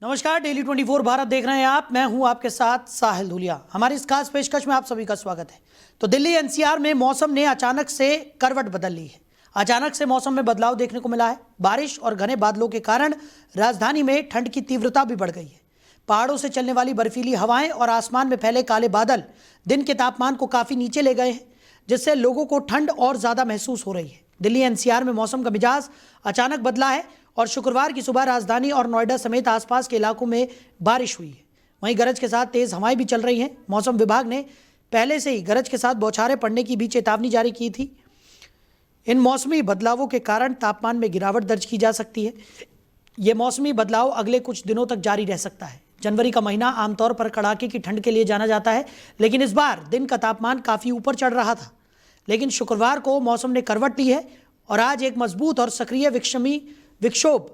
नमस्कार, डेली 24 भारत देख रहे हैं आप। मैं हूं आपके साथ साहिल धुलिया। हमारी इस खास पेशकश में आप सभी का स्वागत है। तो दिल्ली एनसीआर में मौसम ने अचानक से करवट बदल ली है। अचानक से मौसम में बदलाव देखने को मिला है। बारिश और घने बादलों के कारण राजधानी में ठंड की तीव्रता भी बढ़ गई है। पहाड़ों से चलने वाली बर्फीली हवाएं और आसमान में फैले काले बादल दिन के तापमान को काफी नीचे ले गए हैं, जिससे लोगों को ठंड और ज्यादा महसूस हो रही है। दिल्ली एनसीआर में मौसम का मिजाज अचानक बदला है और शुक्रवार की सुबह राजधानी और नोएडा समेत आसपास के इलाकों में बारिश हुई है। वहीं गरज के साथ तेज हवाएं भी चल रही हैं। मौसम विभाग ने पहले से ही गरज के साथ बौछारें पड़ने की भी चेतावनी जारी की थी। इन मौसमी बदलावों के कारण तापमान में गिरावट दर्ज की जा सकती है। ये मौसमी बदलाव अगले कुछ दिनों तक जारी रह सकता है। जनवरी का महीना आमतौर पर कड़ाके की ठंड के लिए जाना जाता है, लेकिन इस बार दिन का तापमान काफ़ी ऊपर चढ़ रहा था। लेकिन शुक्रवार को मौसम ने करवट ली है और आज एक मजबूत और सक्रिय विक्षोभ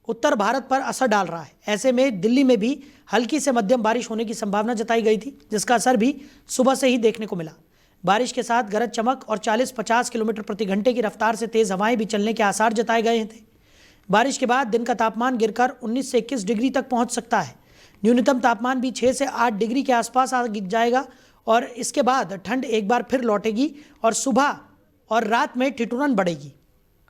उत्तर भारत पर असर डाल रहा है। ऐसे में दिल्ली में भी हल्की से मध्यम बारिश होने की संभावना जताई गई थी, जिसका असर भी सुबह से ही देखने को मिला। बारिश के साथ गरज चमक और 40-50 किलोमीटर प्रति घंटे की रफ्तार से तेज हवाएं भी चलने के आसार जताए गए थे। बारिश के बाद दिन का तापमान गिरकर 19 से 21 डिग्री तक पहुंच सकता है। न्यूनतम तापमान भी 6 से 8 डिग्री के आसपास आ जाएगा और इसके बाद ठंड एक बार फिर लौटेगी और सुबह और रात में ठिठुरन बढ़ेगी।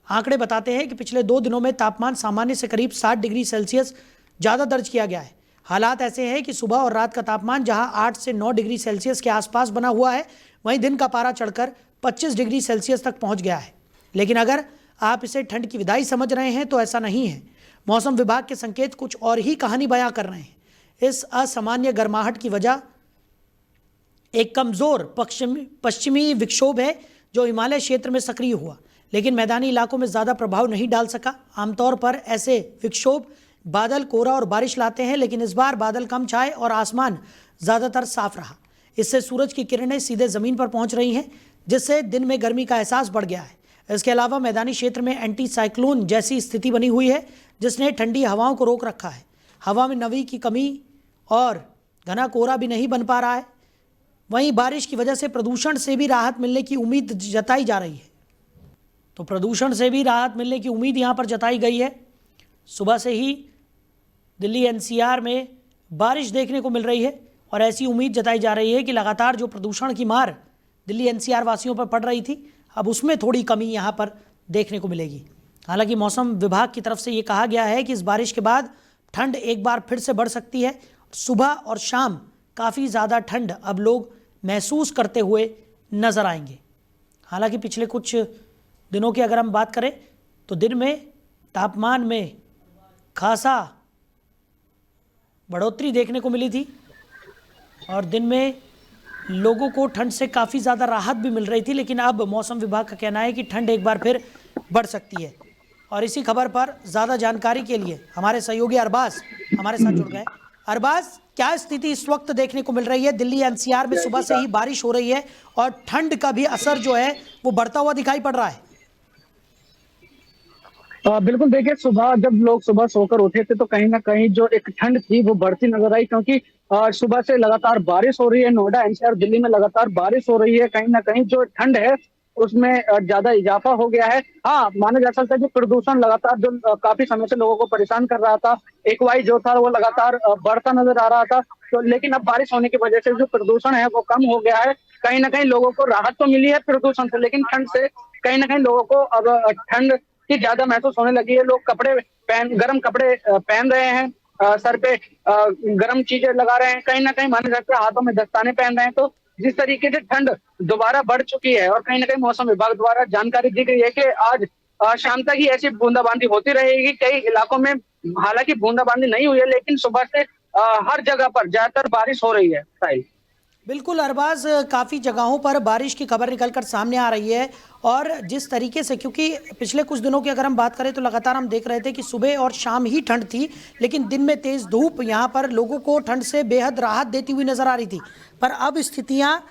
आंकड़े बताते हैं कि पिछले 2 दिनों में तापमान सामान्य से करीब 60 डिग्री सेल्सियस ज़्यादा दर्ज किया गया है। हालात ऐसे हैं कि सुबह और रात का तापमान जहां 8 से 9 डिग्री सेल्सियस के आसपास बना हुआ है, वहीं दिन का पारा चढ़कर 25 डिग्री सेल्सियस तक पहुंच गया है। लेकिन अगर आप इसे ठंड की विदाई समझ रहे हैं तो ऐसा नहीं है। मौसम विभाग के संकेत कुछ और ही कहानी बयां कर रहे हैं। इस असामान्य गर्माहट की वजह एक कमज़ोर पश्चिमी विक्षोभ है जो हिमालय क्षेत्र में सक्रिय हुआ, लेकिन मैदानी इलाकों में ज़्यादा प्रभाव नहीं डाल सका। आमतौर पर ऐसे विक्षोभ बादल, कोहरा और बारिश लाते हैं, लेकिन इस बार बादल कम छाए और आसमान ज़्यादातर साफ रहा। इससे सूरज की किरणें सीधे ज़मीन पर पहुंच रही हैं, जिससे दिन में गर्मी का एहसास बढ़ गया है। इसके अलावा मैदानी क्षेत्र में एंटी साइक्लोन जैसी स्थिति बनी हुई है, जिसने ठंडी हवाओं को रोक रखा है। हवा में नमी की कमी और घना कोहरा भी नहीं बन पा रहा है। वहीं बारिश की वजह से प्रदूषण से भी राहत मिलने की उम्मीद जताई जा रही है। तो प्रदूषण से भी राहत मिलने की उम्मीद यहाँ पर जताई गई है। सुबह से ही दिल्ली एनसीआर में बारिश देखने को मिल रही है और ऐसी उम्मीद जताई जा रही है कि लगातार जो प्रदूषण की मार दिल्ली एनसीआर वासियों पर पड़ रही थी, अब उसमें थोड़ी कमी यहाँ पर देखने को मिलेगी। हालांकि मौसम विभाग की तरफ से ये कहा गया है कि इस बारिश के बाद ठंड एक बार फिर से बढ़ सकती है। सुबह और शाम काफ़ी ज़्यादा ठंड अब लोग महसूस करते हुए नज़र आएंगे। हालांकि पिछले कुछ दिनों की अगर हम बात करें तो दिन में तापमान में खासा बढ़ोतरी देखने को मिली थी और दिन में लोगों को ठंड से काफ़ी ज़्यादा राहत भी मिल रही थी। लेकिन अब मौसम विभाग का कहना है कि ठंड एक बार फिर बढ़ सकती है। और इसी खबर पर ज़्यादा जानकारी के लिए हमारे सहयोगी अरबाज हमारे साथ जुड़ गए। अरबाज, क्या स्थिति इस वक्त देखने को मिल रही है? दिल्ली एनसीआर में सुबह से ही बारिश हो रही है और ठंड का भी असर जो है वो बढ़ता हुआ दिखाई पड़ रहा है। बिल्कुल, देखिए, सुबह जब लोग सुबह सोकर उठे थे तो कहीं ना कहीं जो एक ठंड थी वो बढ़ती नजर आई, क्योंकि सुबह से लगातार बारिश हो रही है। नोएडा, एनसीआर, दिल्ली में लगातार बारिश हो रही है। कहीं ना कहीं जो ठंड है उसमें ज्यादा इजाफा हो गया है। हाँ, माना जा सकता है कि प्रदूषण लगातार जो काफी समय से लोगों को परेशान कर रहा था, एक्वाई जो था वो लगातार बढ़ता नजर आ रहा था। तो लेकिन अब बारिश होने की वजह से जो प्रदूषण है वो कम हो गया है। कहीं ना कहीं लोगों को राहत तो मिली है प्रदूषण से, लेकिन ठंड से कहीं ना कहीं लोगों को अब ठंड की ज्यादा महसूस होने लगी है। लोग गर्म कपड़े पहन रहे हैं, सर पे गर्म चीजें लगा रहे हैं, कहीं ना कहीं माने जाते हैं हाथों में दस्ताने पहन रहे हैं। तो जिस तरीके से ठंड दोबारा बढ़ चुकी है और कहीं ना कहीं मौसम विभाग द्वारा जानकारी दी गई है कि आज शाम तक ही ऐसी बूंदाबांदी होती रहेगी। कई इलाकों में हालांकि बूंदाबांदी नहीं हुई है, लेकिन सुबह से हर जगह पर ज्यादातर बारिश हो रही है। बिल्कुल अरबाज, काफ़ी जगहों पर बारिश की खबर निकलकर सामने आ रही है। और जिस तरीके से, क्योंकि पिछले कुछ दिनों की अगर हम बात करें तो लगातार हम देख रहे थे कि सुबह और शाम ही ठंड थी, लेकिन दिन में तेज़ धूप यहाँ पर लोगों को ठंड से बेहद राहत देती हुई नज़र आ रही थी। पर अब स्थितियाँ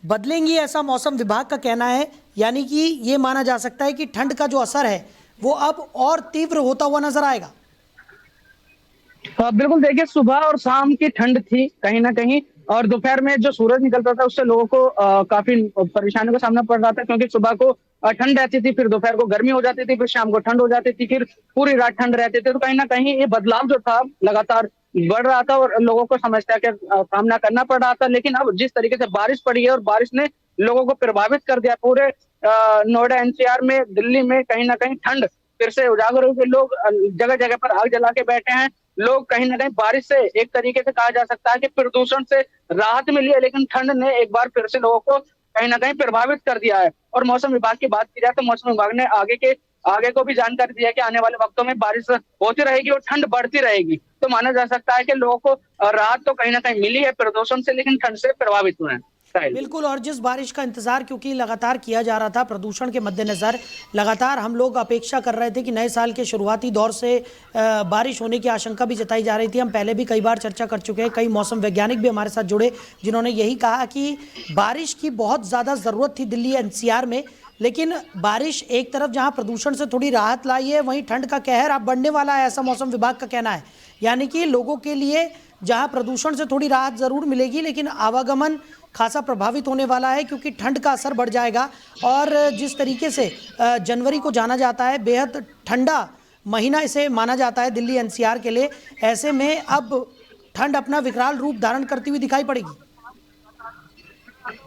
बदलेंगी, ऐसा मौसम विभाग का कहना है। यानी कि ये माना जा सकता है कि ठंड का जो असर है वो अब और तीव्र होता हुआ नजर आएगा। बिल्कुल, देखिए, सुबह और शाम की ठंड थी कहीं ना कहीं, और दोपहर में जो सूरज निकलता था उससे लोगों को काफी परेशानियों का सामना पड़ रहा था, क्योंकि सुबह को ठंड रहती थी, फिर दोपहर को गर्मी हो जाती थी, फिर शाम को ठंड हो जाती थी, फिर पूरी रात ठंड रहती थी। तो कहीं ना कहीं ये बदलाव जो था लगातार बढ़ रहा था और लोगों को समस्या का सामना करना पड़ रहा था। लेकिन अब जिस तरीके से बारिश पड़ी है और बारिश ने लोगों को प्रभावित कर दिया, पूरे नोएडा एनसीआर में, दिल्ली में कहीं ना कहीं ठंड फिर से उजागर हुई। लोग जगह जगह पर आग जला के बैठे हैं। लोग कहीं ना कहीं बारिश से, एक तरीके से कहा जा सकता है कि प्रदूषण से राहत मिली है, लेकिन ठंड ने एक बार फिर से लोगों को कहीं ना कहीं प्रभावित कर दिया है। और मौसम विभाग की बात की जाए तो मौसम विभाग ने आगे को भी जानकारी दी है कि आने वाले वक्तों में बारिश होती रहेगी और ठंड बढ़ती रहेगी। तो माना जा सकता है कि लोगों को राहत तो कहीं ना कहीं मिली है प्रदूषण से, लेकिन ठंड से प्रभावित हुए हैं। बिल्कुल, और जिस बारिश का इंतजार क्योंकि लगातार किया जा रहा था प्रदूषण के मद्देनज़र, लगातार हम लोग अपेक्षा कर रहे थे कि नए साल के शुरुआती दौर से बारिश होने की आशंका भी जताई जा रही थी। हम पहले भी कई बार चर्चा कर चुके हैं, कई मौसम वैज्ञानिक भी हमारे साथ जुड़े जिन्होंने यही कहा कि बारिश की बहुत ज़्यादा ज़रूरत थी दिल्ली एनसीआर में। लेकिन बारिश एक तरफ जहां प्रदूषण से थोड़ी राहत लाई है, वहीं ठंड का कहर अब बढ़ने वाला है, ऐसा मौसम विभाग का कहना है। यानी कि लोगों के लिए जहां प्रदूषण से थोड़ी राहत ज़रूर मिलेगी, लेकिन आवागमन खासा प्रभावित होने वाला है क्योंकि ठंड का असर बढ़ जाएगा। और जिस तरीके से जनवरी को जाना जाता है, बेहद ठंडा महीना इसे माना जाता है दिल्ली एनसीआर के लिए, ऐसे में अब ठंड अपना विकराल रूप धारण करती हुई दिखाई पड़ेगी।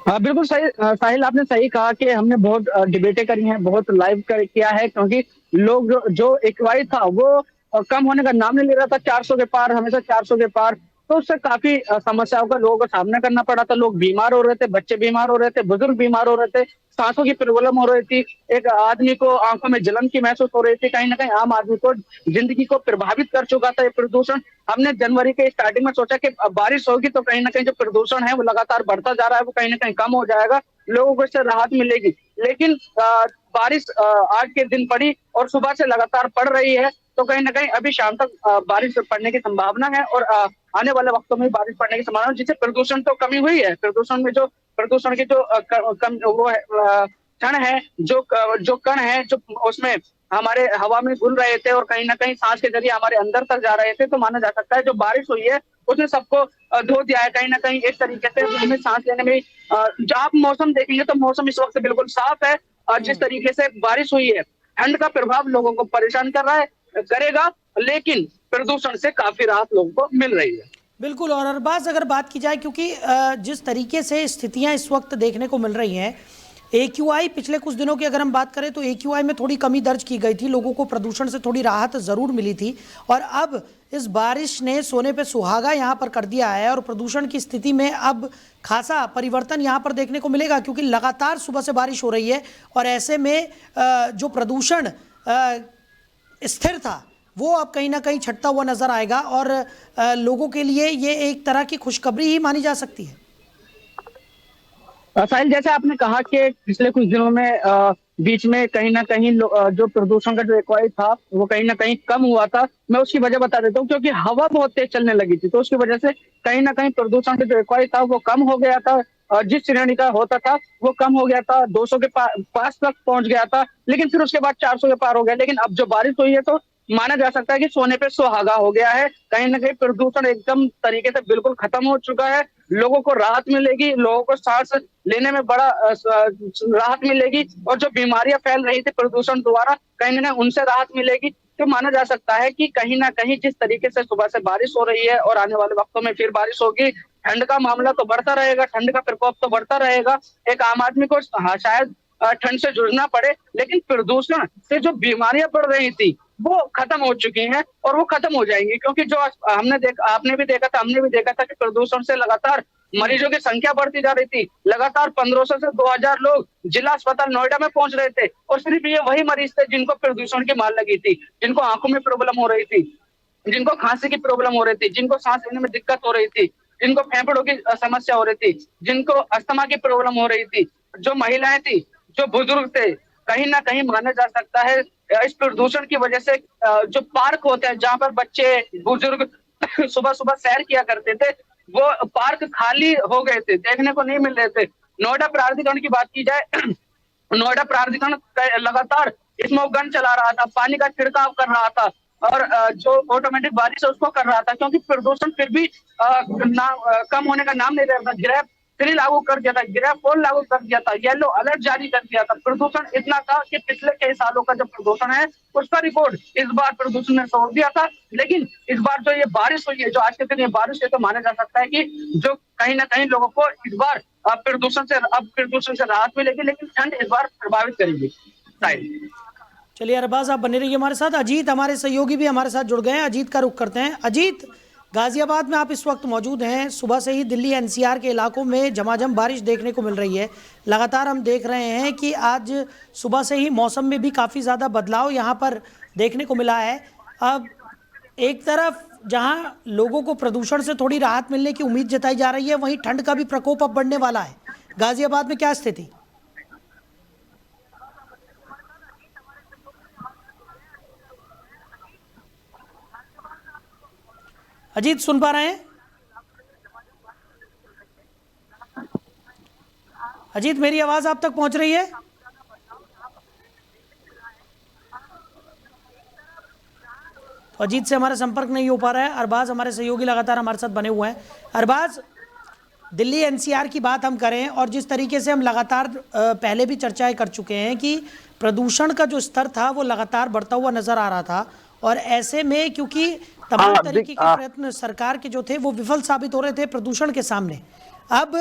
हाँ बिल्कुल सही साहिल, आपने सही कहा कि हमने बहुत डिबेटें करी हैं, बहुत लाइव किया है, क्योंकि लोग जो एक्वाई था वो कम होने का नाम नहीं ले रहा था। 400 के पार, हमेशा 400 के पार। तो उससे काफी समस्याओं का लोगों को सामना करना पड़ा था। लोग बीमार हो रहे थे, बच्चे बीमार हो रहे थे, बुजुर्ग बीमार हो रहे थे, सांसों की प्रॉब्लम हो रही थी, एक आदमी को आंखों में जलन की महसूस हो रही थी। कहीं ना कहीं आम आदमी को जिंदगी को प्रभावित कर चुका था ये प्रदूषण। हमने जनवरी के स्टार्टिंग में सोचा कि अब बारिश होगी तो कहीं ना कहीं जो प्रदूषण है वो लगातार बढ़ता जा रहा है, वो कहीं ना कहीं कम हो जाएगा, लोगों को इससे राहत मिलेगी। लेकिन बारिश आज के दिन पड़ी और सुबह से लगातार पड़ रही है। तो कहीं ना कहीं अभी शाम तक बारिश पड़ने की संभावना है और आने वाले वक्तों में बारिश पड़ने की संभावना है, जिससे प्रदूषण तो कमी हुई है। प्रदूषण में जो प्रदूषण की जो कम वो है क्षण है, जो कण है जो उसमें हमारे हवा में घुल रहे थे और कहीं ना कहीं सांस के जरिए हमारे अंदर तक जा रहे थे। तो माना जा सकता है जो बारिश हुई है उसने सबको धो दिया है कहीं ना कहीं एक तरीके से। हमें सांस लेने में जब आप मौसम देखेंगे तो मौसम इस वक्त बिल्कुल साफ है और जिस तरीके से बारिश हुई है, ठंड का प्रभाव लोगों को परेशान कर रहा है, करेगा, लेकिन प्रदूषण से काफी राहत लोगों को मिल रही है। बिल्कुल, और अरबाज अगर बात की जाए, क्योंकि जिस तरीके से स्थितियां इस वक्त देखने को मिल रही हैं, AQI पिछले कुछ दिनों की अगर हम बात करें तो AQI में थोड़ी कमी दर्ज की गई थी, लोगों को प्रदूषण से थोड़ी राहत ज़रूर मिली थी। और अब इस बारिश ने सोने पे सुहागा यहाँ पर कर दिया है और प्रदूषण की स्थिति में अब खासा परिवर्तन यहाँ पर देखने को मिलेगा, क्योंकि लगातार सुबह से बारिश हो रही है। और ऐसे में जो प्रदूषण स्थिर था वो अब कहीं ना कहीं छटता हुआ नजर आएगा और लोगों के लिए ये एक तरह की खुशखबरी ही मानी जा सकती है। साहिल, जैसे आपने कहा कि पिछले कुछ दिनों में बीच में कहीं ना कहीं जो प्रदूषण का जो एक्वाई था वो कहीं ना कहीं कम हुआ था। मैं उसकी वजह बता देता हूँ, क्योंकि हवा बहुत तेज चलने लगी थी, तो उसकी वजह से कहीं ना कहीं प्रदूषण का जो एक्वाई था वो कम हो गया था। जिस श्रेणी का होता था वो कम हो गया था, 200 के पास तक पहुंच गया था, लेकिन फिर उसके बाद 400 के पार हो गया। लेकिन अब जो बारिश हुई है तो माना जा सकता है कि सोने पे सुहागा हो गया है। कहीं ना कहीं प्रदूषण एकदम तरीके से बिल्कुल खत्म हो चुका है, लोगों को राहत मिलेगी, लोगों को सांस लेने में बड़ा राहत मिलेगी और जो बीमारियां फैल रही थी प्रदूषण द्वारा कहीं ना उनसे राहत मिलेगी। तो माना जा सकता है कि कहीं ना कहीं जिस तरीके से सुबह से बारिश हो रही है और आने वाले वक्तों में फिर बारिश होगी, ठंड का मामला तो बढ़ता रहेगा, ठंड का प्रकोप तो बढ़ता रहेगा। एक आम आदमी को शायद ठंड से जूझना पड़े, लेकिन प्रदूषण से जो बीमारियां बढ़ रही थी वो खत्म हो चुकी हैं और वो खत्म हो जाएंगी, क्योंकि जो आपने भी देखा था, हमने भी देखा था कि प्रदूषण से लगातार मरीजों की संख्या बढ़ती जा रही थी। लगातार 1500 से 2000 लोग जिला अस्पताल नोएडा में पहुंच रहे थे और सिर्फ ये वही मरीज थे जिनको प्रदूषण की मार लगी थी, जिनको आंखों में प्रॉब्लम हो रही थी, जिनको खांसी की प्रॉब्लम हो रही थी, जिनको सांस लेने में दिक्कत हो रही थी, जिनको फेफड़ों की समस्या हो रही थी, जिनको अस्थमा की प्रॉब्लम हो रही थी, जो महिलाएं थी, जो बुजुर्ग थे। कहीं ना कहीं माना जा सकता है इस प्रदूषण की वजह से जो पार्क होते हैं जहां पर बच्चे बुजुर्ग सुबह सुबह सैर किया करते थे, वो पार्क खाली हो गए थे, देखने को नहीं मिल रहे थे। नोएडा प्राधिकरण की बात की जाए, नोएडा प्राधिकरण लगातार स्मोक गन चला रहा था, पानी का छिड़काव कर रहा था और जो ऑटोमेटिक बारिश है उसको कर रहा था, क्योंकि प्रदूषण फिर भी कम होने का नाम नहीं ले रहा था। 3 लागू कर दिया था, ग्रे 4 लागू कर दिया था, येलो अलर्ट जारी कर दिया था। प्रदूषण इतना था कि पिछले कई सालों का जो प्रदूषण है उसका रिकॉर्ड इस बार प्रदूषण ने तोड़ दिया था। लेकिन इस बार जो ये बारिश हुई है, जो आज के दिन ये बारिश है, तो माना जा सकता है कि जो कहीं ना कहीं लोगों को इस बार प्रदूषण से राहत मिलेगी, लेकिन ठंड इस बार प्रभावित करेगी शायद। चलिए अरबाज, आप बने रहिए हमारे साथ। अजीत हमारे सहयोगी भी हमारे साथ जुड़ गए हैं, अजीत का रुख करते हैं। अजीत, गाजियाबाद में आप इस वक्त मौजूद हैं। सुबह से ही दिल्ली एनसीआर के इलाकों में झमाझम बारिश देखने को मिल रही है। लगातार हम देख रहे हैं कि आज सुबह से ही मौसम में भी काफ़ी ज़्यादा बदलाव यहाँ पर देखने को मिला है। अब एक तरफ जहाँ लोगों को प्रदूषण से थोड़ी राहत मिलने की उम्मीद जताई जा रही है, वहीं ठंड का भी प्रकोप अब बढ़ने वाला है। गाजियाबाद में क्या स्थिति? अजीत, सुन पा रहे हैं? अजीत, मेरी आवाज आप तक पहुंच रही है? तो अजीत से हमारा संपर्क नहीं हो पा रहा है। अरबाज हमारे सहयोगी लगातार हमारे साथ बने हुए हैं। अरबाज, दिल्ली एनसीआर की बात हम करें और जिस तरीके से हम लगातार पहले भी चर्चाएं कर चुके हैं कि प्रदूषण का जो स्तर था वो लगातार बढ़ता हुआ नजर आ रहा था, और ऐसे में क्योंकि तमाम तरीके के प्रयत्न सरकार के जो थे वो विफल साबित हो रहे थे प्रदूषण के सामने, अब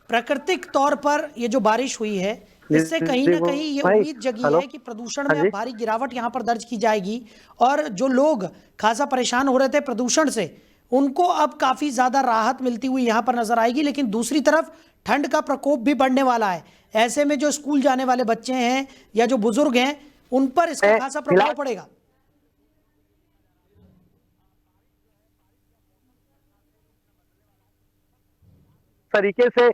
प्राकृतिक तौर पर ये जो बारिश हुई है इससे कहीं ना कहीं ये उम्मीद जगी है कि प्रदूषण में अब भारी गिरावट यहाँ पर दर्ज की जाएगी, और जो लोग खासा परेशान हो रहे थे प्रदूषण से उनको अब काफ़ी ज़्यादा राहत मिलती हुई यहाँ पर नजर आएगी। लेकिन दूसरी तरफ ठंड का प्रकोप भी बढ़ने वाला है। ऐसे में जो स्कूल जाने वाले बच्चे हैं या जो बुजुर्ग हैं उन पर इसका खासा प्रभाव पड़ेगा। तरीके से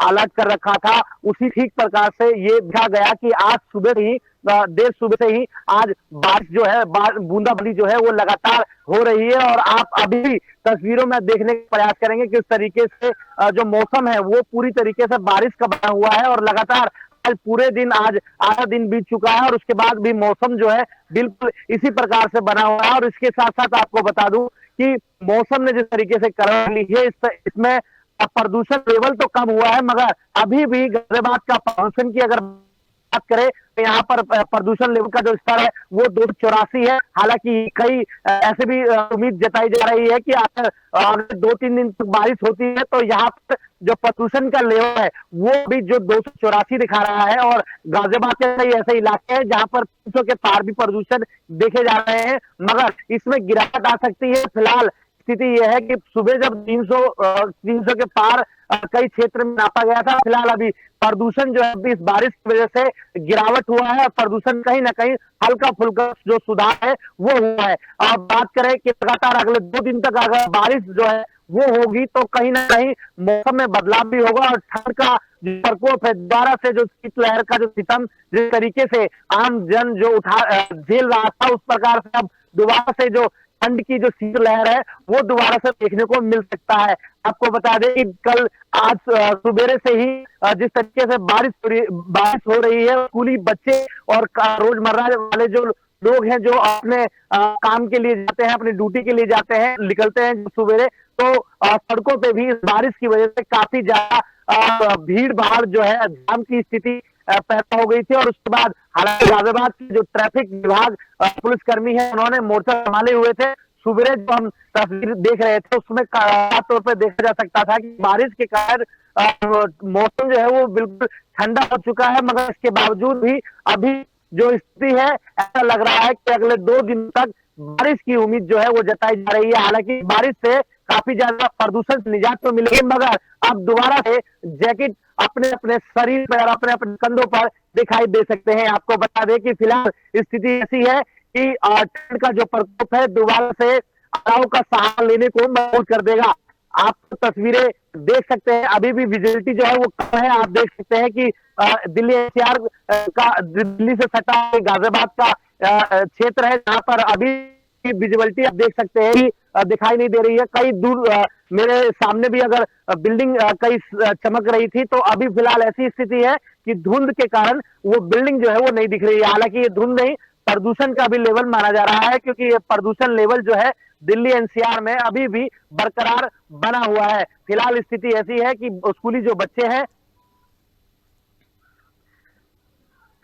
अलर्ट कर रखा था, उसी ठीक प्रकार से ये देखा गया कि आज सुबह ही देर सुबह से ही आज बारिश जो है बूंदाबांदी जो है वो लगातार हो रही है। और आप अभी भी तस्वीरों में देखने का प्रयास करेंगे कि इस तरीके से जो मौसम है वो पूरी तरीके से बारिश का बना हुआ है, और लगातार आज पूरे दिन, आज आधा दिन बीत चुका है और उसके बाद भी मौसम जो है बिल्कुल इसी प्रकार से बना हुआ है। और इसके साथ साथ आपको बता दूं कि मौसम ने जिस तरीके से करवट ली है इसमें प्रदूषण लेवल तो कम हुआ है, मगर अभी भी गाजियाबाद का प्रदूषण की अगर बात करें तो यहाँ पर प्रदूषण लेवल का जो स्तर है वो 284 है। हालांकि कई ऐसे भी उम्मीद जताई जा रही है कि अगर 2-3 दिन तक बारिश होती है तो यहाँ पर जो प्रदूषण का लेवल है वो भी जो 284 दिखा रहा है। और गाजियाबाद के कई ऐसे इलाके हैं जहाँ पर 300 के पार भी प्रदूषण देखे जा रहे हैं, मगर इसमें गिरावट आ सकती है। फिलहाल स्थिति यह है कि सुबह जब 300 के पार कई क्षेत्र में नापा गया था, फिलहाल अभी प्रदूषण जो है इस बारिश की वजह से गिरावट हुआ है, और प्रदूषण कहीं ना कहीं हल्का फुल्का जो सुधार है वो हुआ है। अब बात करें कि लगातार अगले 2 दिन तक अगर बारिश जो है वो होगी तो कहीं ना कहीं मौसम में बदलाव भी होगा, और ठंड का जो प्रकोप है, दोबारा से जो शीतलहर का जो सितम जिस तरीके से आम जन जो झेल रहा था, उस प्रकार से अब दोबारा से जो ठंड की जो शीतलहर है वो दोबारा से देखने को मिल सकता है। आपको बता दें कि कल आज सुबेरे से ही जिस तरीके से बारिश हो रही है, स्कूली बच्चे और रोजमर्रा वाले जो लोग हैं जो अपने काम के लिए जाते हैं, अपनी ड्यूटी के लिए जाते हैं, निकलते हैं सुबेरे, तो सड़कों पे भी इस बारिश की वजह से काफी ज्यादा भीड़ भाड़ जो है, जाम की स्थिति पैदा हो गई थी। और उसके बाद हालांकि गाजियाबाद के जो ट्रैफिक विभाग पुलिसकर्मी है उन्होंने मोर्चा संभाले हुए थे। सुबह जो हम तस्वीर देख रहे थे उसमें साफ तौर पर देखा जा सकता था कि बारिश के कारण मौसम जो है वो बिल्कुल ठंडा हो चुका है, मगर इसके बावजूद भी अभी जो स्थिति है ऐसा लग रहा है कि अगले 2 दिन तक बारिश की उम्मीद जो है वो जताई जा रही है। हालांकि बारिश से काफी ज्यादा प्रदूषण से निजात तो मिलेगी, मगर अब दोबारा से जैकेट अपने अपने शरीर पर, अपने अपने कंधों पर दिखाई दे सकते हैं। आपको बता दें कि फिलहाल स्थिति ऐसी है कि ठंड का जो प्रकोप है दोबारा से अलाव का सहारा लेने को मजबूर कर देगा। आप तस्वीरें देख सकते हैं, अभी भी विजिबिलिटी जो है वो कम है। आप देख सकते हैं कि दिल्ली एनसीआर का, दिल्ली से सटा गाजियाबाद का क्षेत्र है जहां पर अभी विजिबिलिटी आप देख सकते हैं कि दिखाई नहीं दे रही है। कई दूर मेरे सामने भी अगर बिल्डिंग कई चमक रही थी, तो अभी फिलहाल ऐसी स्थिति है कि धुंध के कारण वो बिल्डिंग जो है वो नहीं दिख रही है। हालांकि ये धुंध नहीं, प्रदूषण का भी लेवल माना जा रहा है, क्योंकि ये प्रदूषण लेवल जो है दिल्ली एनसीआर में अभी भी बरकरार बना हुआ है। फिलहाल स्थिति ऐसी है कि स्कूली जो बच्चे हैं,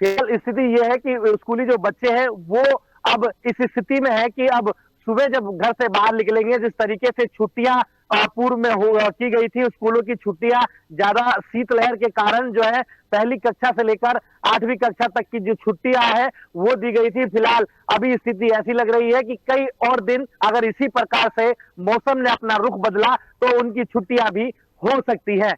फिलहाल स्थिति यह है कि स्कूली जो बच्चे हैं वो अब इस स्थिति में है कि अब सुबह जब घर से बाहर निकलेंगे, जिस तरीके से छुट्टियां पूर्व में की गई थी, स्कूलों की छुट्टियां ज्यादा शीतलहर के कारण जो है पहली कक्षा से लेकर 8वीं कक्षा तक की जो छुट्टियां है वो दी गई थी। फिलहाल अभी स्थिति ऐसी लग रही है कि कई और दिन अगर इसी प्रकार से मौसम ने अपना रुख बदला तो उनकी छुट्टियां भी हो सकती है।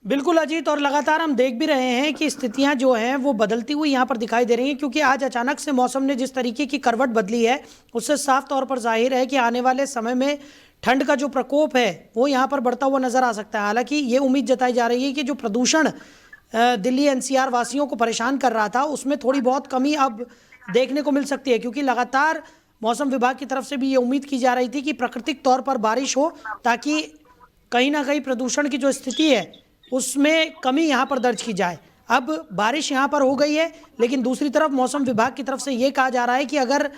बिल्कुल अजीत, और लगातार हम देख भी रहे हैं कि स्थितियां जो हैं वो बदलती हुई यहाँ पर दिखाई दे रही हैं, क्योंकि आज अचानक से मौसम ने जिस तरीके की करवट बदली है उससे साफ तौर पर जाहिर है कि आने वाले समय में ठंड का जो प्रकोप है वो यहाँ पर बढ़ता हुआ नजर आ सकता है। हालांकि ये उम्मीद जताई जा रही है कि जो प्रदूषण दिल्ली एनसीआर वासियों को परेशान कर रहा था उसमें थोड़ी बहुत कमी अब देखने को मिल सकती है, क्योंकि लगातार मौसम विभाग की तरफ से भी ये उम्मीद की जा रही थी कि प्राकृतिक तौर पर बारिश हो, ताकि कहीं ना कहीं प्रदूषण की जो स्थिति है उसमें कमी यहाँ पर दर्ज की जाए। अब बारिश यहाँ पर हो गई है, लेकिन दूसरी तरफ मौसम विभाग की तरफ से ये कहा जा रहा है कि अगर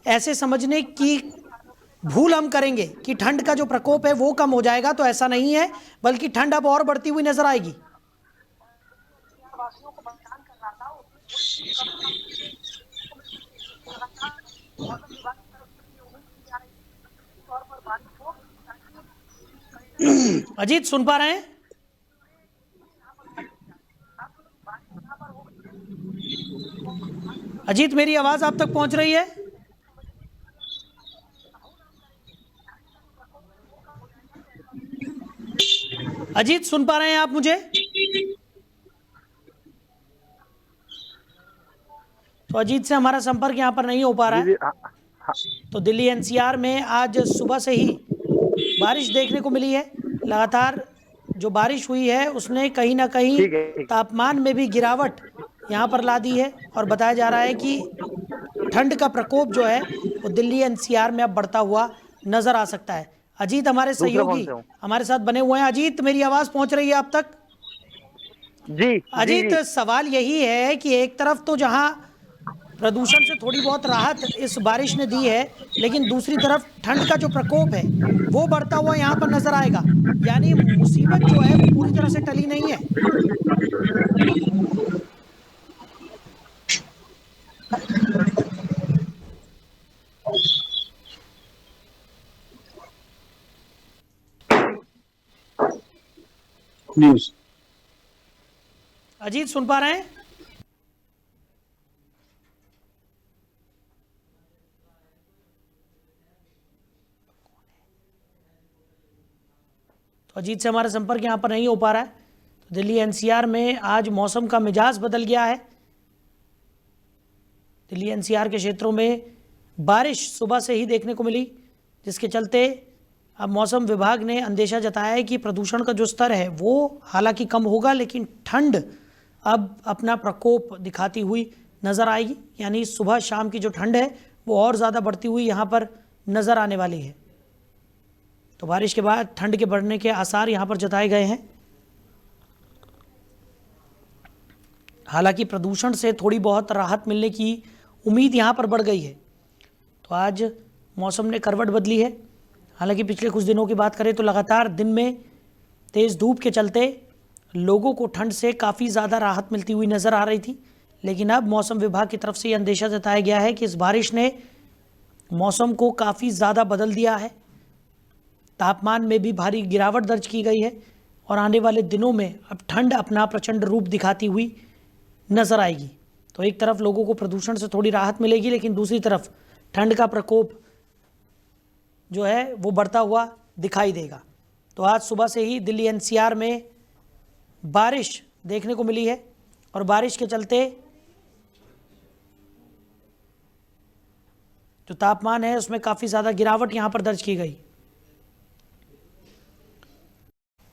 ऐसे समझने की भूल हम करेंगे कि ठंड का जो प्रकोप है वो कम हो जाएगा, तो ऐसा नहीं है, बल्कि ठंड अब और बढ़ती हुई नजर आएगी। अजीत, सुन पा रहे हैं? अजीत, मेरी आवाज आप तक पहुंच रही है? अजीत, सुन पा रहे हैं आप मुझे? तो अजीत से हमारा संपर्क यहां पर नहीं हो पा रहा है। तो दिल्ली एनसीआर में आज सुबह से ही बारिश देखने को मिली है। लगातार जो बारिश हुई है उसने कहीं ना कहीं तापमान में भी गिरावट यहाँ पर ला दी है, और बताया जा रहा है कि ठंड का प्रकोप जो है वो दिल्ली एनसीआर में अब बढ़ता हुआ नजर आ सकता है। अजीत हमारे सहयोगी हमारे साथ बने हुए हैं। अजीत, मेरी आवाज पहुंच रही है आप तक? जी अजीत, सवाल यही है कि एक तरफ तो जहां प्रदूषण से थोड़ी बहुत राहत इस बारिश ने दी है, लेकिन दूसरी तरफ ठंड का जो प्रकोप है वो बढ़ता हुआ यहाँ पर नजर आएगा, यानी मुसीबत जो है वो पूरी तरह से टली नहीं है। न्यूज अजीत, सुन पा रहे हैं? तो अजीत से हमारा संपर्क यहाँ पर नहीं हो पा रहा है। तो दिल्ली एनसीआर में आज मौसम का मिजाज बदल गया है। दिल्ली एनसीआर के क्षेत्रों में बारिश सुबह से ही देखने को मिली, जिसके चलते अब मौसम विभाग ने अंदेशा जताया है कि प्रदूषण का जो स्तर है वो हालांकि कम होगा, लेकिन ठंड अब अपना प्रकोप दिखाती हुई नज़र आएगी। यानी सुबह शाम की जो ठंड है वो और ज़्यादा बढ़ती हुई यहाँ पर नज़र आने वाली है। तो बारिश के बाद ठंड के बढ़ने के आसार यहाँ पर जताए गए हैं। हालांकि प्रदूषण से थोड़ी बहुत राहत मिलने की उम्मीद यहाँ पर बढ़ गई है। तो आज मौसम ने करवट बदली है। हालांकि पिछले कुछ दिनों की बात करें तो लगातार दिन में तेज़ धूप के चलते लोगों को ठंड से काफ़ी ज़्यादा राहत मिलती हुई नज़र आ रही थी, लेकिन अब मौसम विभाग की तरफ से ये अंदेशा जताया गया है कि इस बारिश ने मौसम को काफ़ी ज़्यादा बदल दिया है। तापमान में भी भारी गिरावट दर्ज की गई है और आने वाले दिनों में अब ठंड अपना प्रचंड रूप दिखाती हुई नज़र आएगी। तो एक तरफ लोगों को प्रदूषण से थोड़ी राहत मिलेगी, लेकिन दूसरी तरफ ठंड का प्रकोप जो है वो बढ़ता हुआ दिखाई देगा। तो आज सुबह से ही दिल्ली एनसीआर में बारिश देखने को मिली है और बारिश के चलते जो तापमान है उसमें काफ़ी ज़्यादा गिरावट यहाँ पर दर्ज की गई।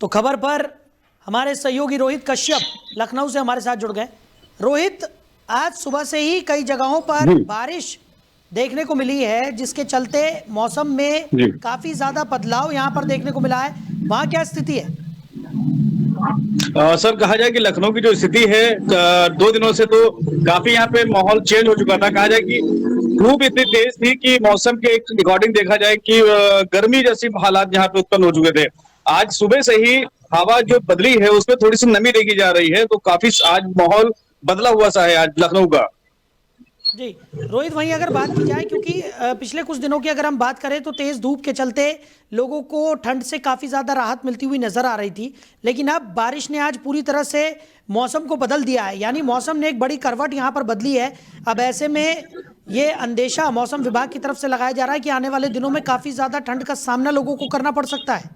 तो खबर पर हमारे सहयोगी रोहित कश्यप लखनऊ से हमारे साथ जुड़ गए। रोहित, आज सुबह से ही कई जगहों पर बारिश देखने को मिली है, जिसके चलते मौसम में काफी ज्यादा बदलाव यहाँ पर देखने को मिला है। वहाँ क्या स्थिति है? सर, कहा जाए कि लखनऊ की जो स्थिति है 2 दिनों से तो काफी यहाँ पे माहौल चेंज हो चुका था। कहा जाए कि धूप इतनी तेज थी कि मौसम के अकॉर्डिंग देखा जाए कि गर्मी जैसी हालात यहाँ पे उत्पन्न हो चुके थे। आज सुबह से ही हवा जो बदली है उसमें थोड़ी सी नमी देखी जा रही है, तो काफी आज माहौल बदला हुआ सा है आज लखनऊ का। जी रोहित, वहीं अगर बात की जाए, क्योंकि पिछले कुछ दिनों की अगर हम बात करें तो तेज धूप के चलते लोगों को ठंड से काफ़ी ज़्यादा राहत मिलती हुई नज़र आ रही थी, लेकिन अब बारिश ने आज पूरी तरह से मौसम को बदल दिया है, यानी मौसम ने एक बड़ी करवट यहाँ पर बदली है। अब ऐसे में ये अंदेशा मौसम विभाग की तरफ से लगाया जा रहा है कि आने वाले दिनों में काफ़ी ज़्यादा ठंड का सामना लोगों को करना पड़ सकता है।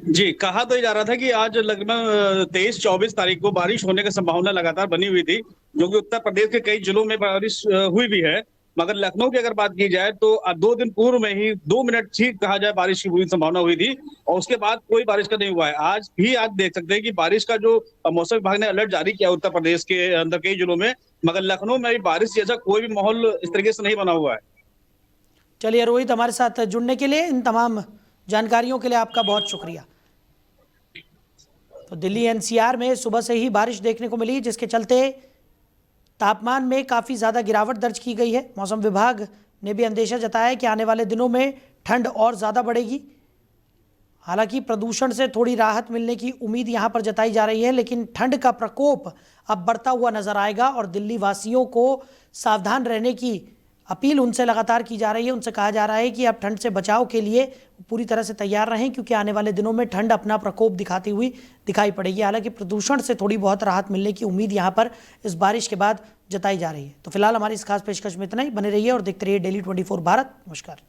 जी, कहा तो ये जा रहा था कि आज लगभग 23-24 तारीख को बारिश होने की संभावना लगातार बनी हुई थी, जो कि उत्तर प्रदेश के कई जिलों में बारिश हुई भी है। मगर लखनऊ की अगर बात की जाए तो 2 दिन पूर्व में ही 2 मिनट ही कहा जाए बारिश की पूरी संभावना हुई थी और उसके बाद कोई बारिश का नहीं हुआ है। आज देख सकते हैं कि बारिश का जो मौसम विभाग ने अलर्ट जारी किया उत्तर प्रदेश के अंदर कई जिलों में, मगर लखनऊ में भी बारिश जैसा कोई भी माहौल इस तरीके से नहीं बना हुआ है। चलिए रोहित, हमारे साथ जुड़ने के लिए, इन तमाम जानकारियों के लिए आपका बहुत शुक्रिया। तो दिल्ली एनसीआर में सुबह से ही बारिश देखने को मिली, जिसके चलते तापमान में काफ़ी ज़्यादा गिरावट दर्ज की गई है। मौसम विभाग ने भी अंदेशा जताया है कि आने वाले दिनों में ठंड और ज़्यादा बढ़ेगी। हालांकि प्रदूषण से थोड़ी राहत मिलने की उम्मीद यहाँ पर जताई जा रही है, लेकिन ठंड का प्रकोप अब बढ़ता हुआ नजर आएगा और दिल्ली वासियों को सावधान रहने की अपील उनसे लगातार की जा रही है। उनसे कहा जा रहा है कि आप ठंड से बचाव के लिए पूरी तरह से तैयार रहें, क्योंकि आने वाले दिनों में ठंड अपना प्रकोप दिखाती हुई दिखाई पड़ेगी। हालांकि प्रदूषण से थोड़ी बहुत राहत मिलने की उम्मीद यहाँ पर इस बारिश के बाद जताई जा रही है। तो फिलहाल हमारी इस खास पेशकश में इतना ही। बने रहिए और देखते रहिए डेली 24 भारत। नमस्कार।